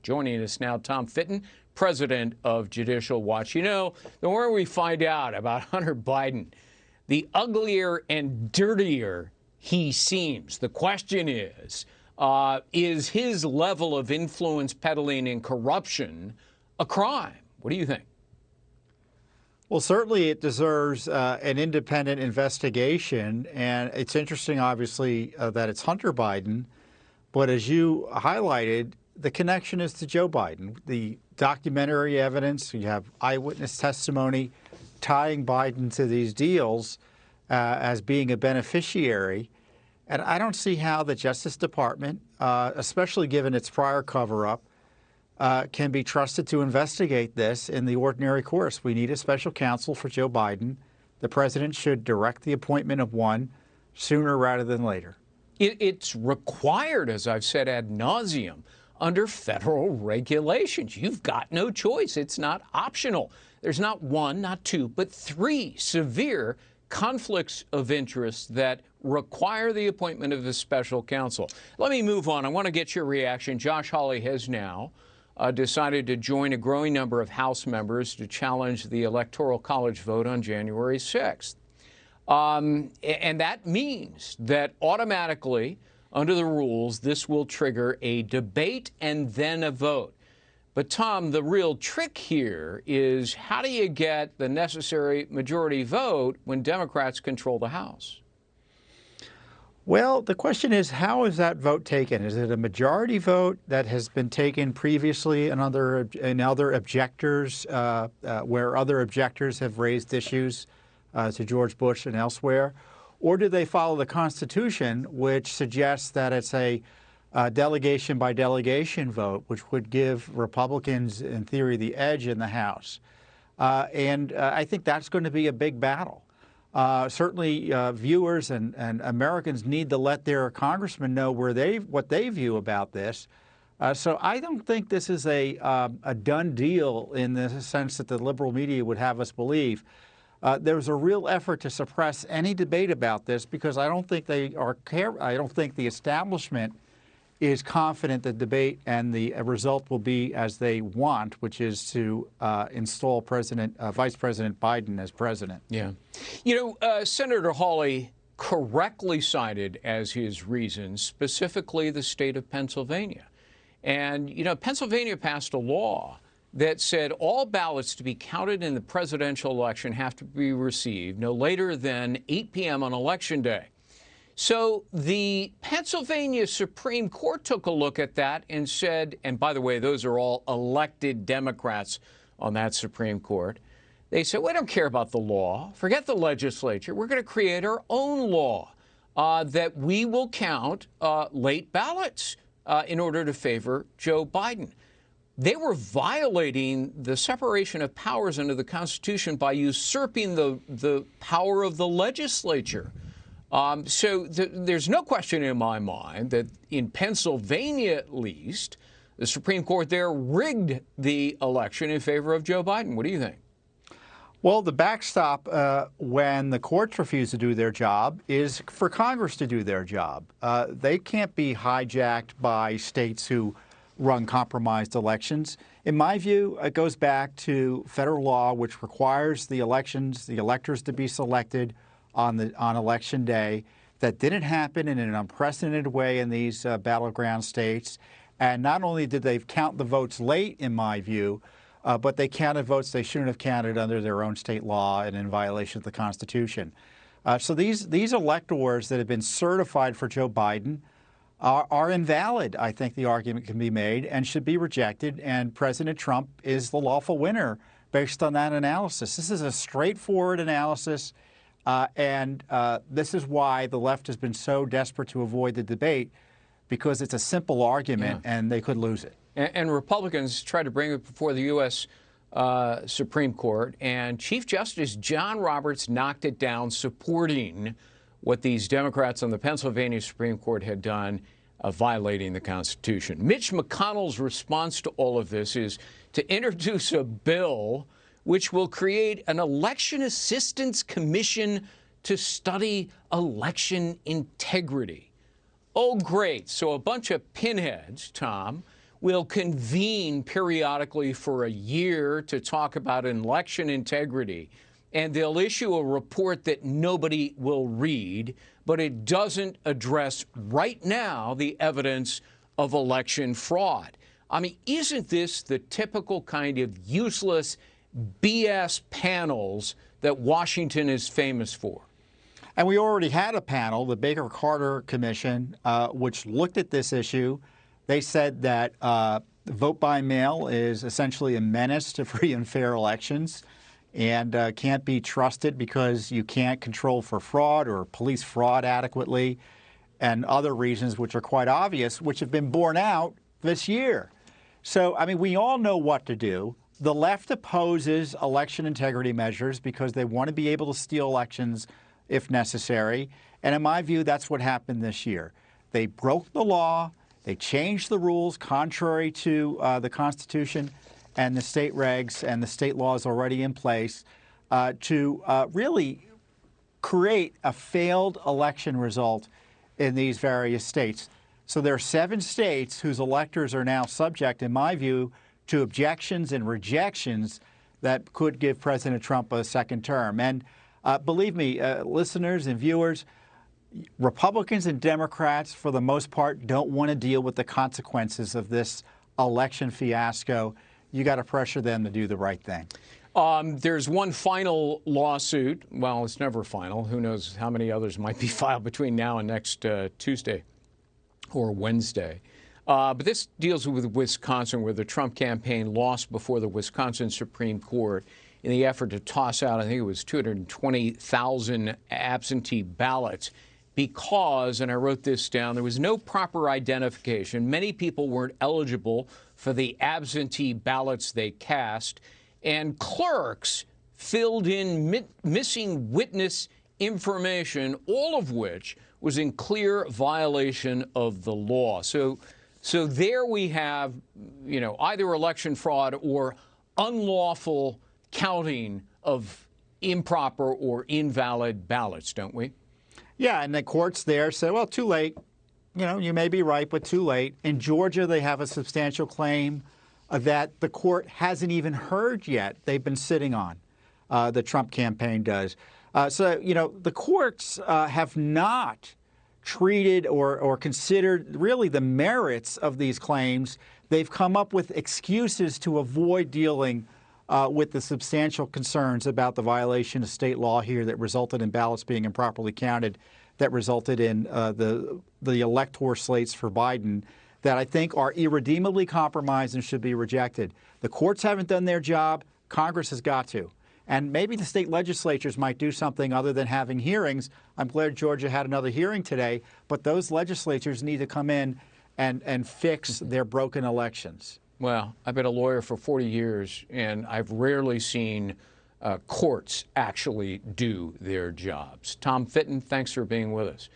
Joining us now, Tom Fitton, president of Judicial Watch. You know, the more we find out about Hunter Biden, the uglier and dirtier he seems. The question is his level of influence peddling and corruption a crime? What do you think? Well, certainly it deserves an independent investigation. And it's interesting, obviously, that it's Hunter Biden. But as you highlighted, the connection is to Joe Biden. The documentary evidence, you have eyewitness testimony tying Biden to these deals as being a beneficiary. And I don't see how the Justice Department, especially given its prior cover-up, can be trusted to investigate this in the ordinary course. We need a special counsel for Joe Biden. The president should direct the appointment of one sooner rather than later. It's required, as I've said ad nauseum, under federal regulations. You've got no choice. It's not optional. There's not one, not two, but three severe conflicts of interest that require the appointment of a special counsel. Let me move on. I want to get your reaction. Josh Hawley has now decided to join a growing number of House members to challenge the Electoral College vote on January 6th. And that means that automatically, under the rules, this will trigger a debate and then a vote. But, Tom, the real trick here is how do you get the necessary majority vote when Democrats control the House? Well, the question is, how is that vote taken? Is it a majority vote that has been taken previously in other objectors, where other objectors have raised issues to George Bush and elsewhere? Or do they follow the Constitution, which suggests that it's a delegation by delegation vote, which would give Republicans, in theory, the edge in the House? And I think that's going to be a big battle. Certainly, viewers and Americans need to let their congressmen know what they view about this. So I don't think this is a done deal in the sense that the liberal media would have us believe. There's a real effort to suppress any debate about this because I don't think I don't think the establishment is confident the debate and the result will be as they want, which is to install Vice President Biden as president. Yeah. You know, Senator Hawley correctly cited as his reasons specifically the state of Pennsylvania. And, you know, Pennsylvania passed a law that said all ballots to be counted in the presidential election have to be received no later than 8 p.m. on Election Day. So the Pennsylvania Supreme Court took a look at that and said, and by the way, those are all elected Democrats on that Supreme Court. They said, we don't care about the law. Forget the legislature. We're going to create our own law that we will count late ballots in order to favor Joe Biden. They were violating the separation of powers under the Constitution by usurping the power of the legislature. So there's no question in my mind that in Pennsylvania, at least, the Supreme Court there rigged the election in favor of Joe Biden. What do you think? Well, the backstop when the courts refuse to do their job is for Congress to do their job. They can't be hijacked by states who run compromised elections. In my view, it goes back to federal law, which requires the electors to be selected on Election Day. That didn't happen in an unprecedented way in these battleground states. And not only did they count the votes late, in my view, but they counted votes they shouldn't have counted under their own state law and in violation of the Constitution. So these electors that have been certified for Joe Biden are invalid, I think the argument can be made, and should be rejected. And President Trump is the lawful winner based on that analysis. This is a straightforward analysis, and this is why the left has been so desperate to avoid the debate, because it's a simple argument and they could lose it. And Republicans tried to bring it before the U.S. Supreme Court, and Chief Justice John Roberts knocked it down, supporting what these Democrats on the Pennsylvania Supreme Court had done, violating the Constitution. Mitch McConnell's response to all of this is to introduce a bill which will create an election assistance commission to study election integrity. Oh, great. So a bunch of pinheads, Tom, will convene periodically for a year to talk about election integrity, and they'll issue a report that nobody will read, but it doesn't address right now the evidence of election fraud. I mean, isn't this the typical kind of useless BS panels that Washington is famous for? And we already had a panel, the Baker-Carter Commission, which looked at this issue. They said that vote by mail is essentially a menace to free and fair elections and can't be trusted because you can't control for fraud or police fraud adequately, and other reasons which are quite obvious, which have been borne out this year. So, I mean, we all know what to do. The left opposes election integrity measures because they want to be able to steal elections if necessary. And in my view, that's what happened this year. They broke the law. They changed the rules contrary to the Constitution and the state regs and the state laws already in place to really create a failed election result in these various states. So there are 7 states whose electors are now subject, in my view, to objections and rejections that could give President Trump a second term. And believe me, listeners and viewers, Republicans and Democrats, for the most part, don't want to deal with the consequences of this election fiasco. You got to pressure them to do the right thing. There's one final lawsuit. Well, it's never final. Who knows how many others might be filed between now and next Tuesday or Wednesday. But this deals with Wisconsin, where the Trump campaign lost before the Wisconsin Supreme Court in the effort to toss out, I think it was 220,000 absentee ballots because, and I wrote this down, there was no proper identification. Many people weren't eligible for the absentee ballots they cast, and clerks filled in missing witness information, all of which was in clear violation of the law. So there we have, you know, either election fraud or unlawful counting of improper or invalid ballots, don't we? Yeah, and the courts there say, well, too late. You know, you may be right, but too late. In Georgia, they have a substantial claim that the court hasn't even heard yet. They've been sitting on, the Trump campaign does. So, you know, the courts have not treated or considered really the merits of these claims. They've come up with excuses to avoid dealing with the substantial concerns about the violation of state law here that resulted in ballots being improperly counted, that resulted in the electoral slates for Biden that I think are irredeemably compromised and should be rejected. The courts haven't done their job. Congress has got to. And maybe the state legislatures might do something other than having hearings. I'm glad Georgia had another hearing today, but those legislatures need to come in and fix their broken elections. Well, I've been a lawyer for 40 years, and I've rarely seen courts actually do their jobs. Tom Fitton, thanks for being with us.